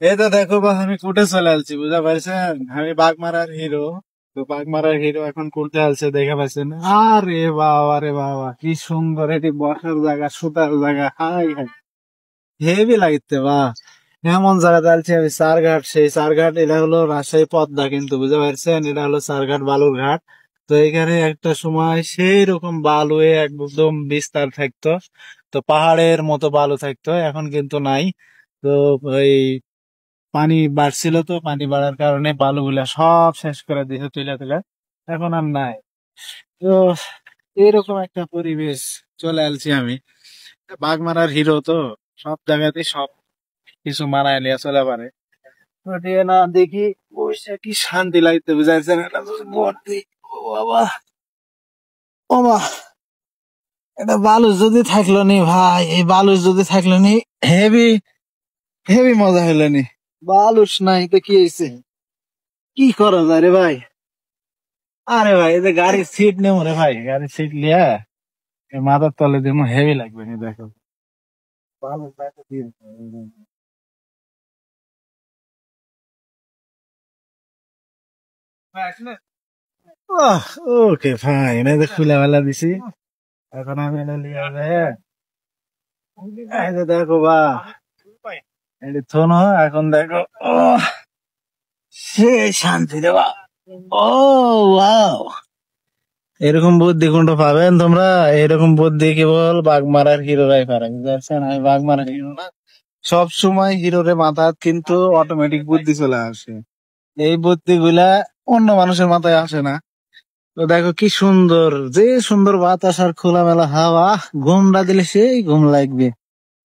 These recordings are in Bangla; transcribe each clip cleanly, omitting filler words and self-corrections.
এই তো দেখো বা আমি কোর্টে চলে আসছি, বুঝা পারছেন? আমি বাগমারার হিরো। তো বাগমারার হিরো এখন কোর্টে আসছে, দেখে পাচ্ছেন? আরে বাবা কি সুন্দর এটি বসার জায়গা, সুতার জায়গা, হাই হাই হেভি লাগছে বা। এমন জায়গা চালছি আমি, চারঘাট, সেই চারঘাট, এটা হলো রাজশাহী পদ্মা, কিন্তু বুঝতে পারছেন এটা হলো চারঘাট বালুর ঘাট। তো এখানে একটা সময় সেই রকম বালু একদম বিস্তার থাকতো, তো পাহাড়ের মতো বালু থাকতো, এখন কিন্তু নাই। তো ওই পানি বাড়ছিল, তো পানি বাড়ার কারণে বালুগুলা সব শেষ করে দিয়েছে তুলে তুলে, এখন আর নাই। তো এরকম একটা পরিবেশ চলে আসছি আমি। বাঘমারার হিরো তো, সব জায়গাতে সব কিছু মানায় নিয়ে চলে পারে। তো দিয়ে না দেখি বসে কি শান্তি লাগতে, বুঝাইছে না? এটা তো ভর্তি। ও বাবা, ও মা, এটা বালু যদি থাকলো নি ভাই, এই বালু যদি থাকলো নি, হেভি হেভি মজা হলো নি। বালুস নাই তো কি হয়েছে, কি করা যায় রে ভাই? আরে ভাই, এই যে গাড়ির সিট নেবো রে ভাই, গাড়ির সিট লিয়া এই মাথার তলে দিব, হেভি লাগবে নি দেখো। ভালো লাগবে কি? ওকে ফাইন, এই যে খুলে বেলা দিছি, এখন আমি এটা লিয়া যায়। এই যে দেখো বা, এটি থনো, এখন দেখো। ও, সে শান্তি রে বা। ও ওয়াও, এরকম বুদ্ধি কোনটা পাবেন তোমরা? এরকম বুদ্ধি কেবল বাগমারার হিরোরাই পারে, বুঝতে পারছেন? আমি বাগমারার হিরো না। সব সময় হিরোরে মাথায় কিন্তু অটোমেটিক বুদ্ধি চলে আসে, এই বুদ্ধি গুলা অন্য মানুষের মাথায় আসে না। তো দেখো কি সুন্দর, যে সুন্দর বাতাস আর খোলামেলা হাওয়া, ঘুমটা দিলে সেই ঘুম লাগবে।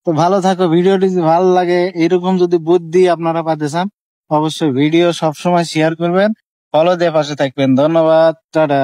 তো ভালো থাকো, ভিডিওটি যদি ভালো লাগে, এরকম যদি বুদ্ধি আপনারা পাতে চান, অবশ্যই ভিডিও সবসময় শেয়ার করবেন, ফলো দিয়ে পাশে থাকবেন। ধন্যবাদ, টাটা।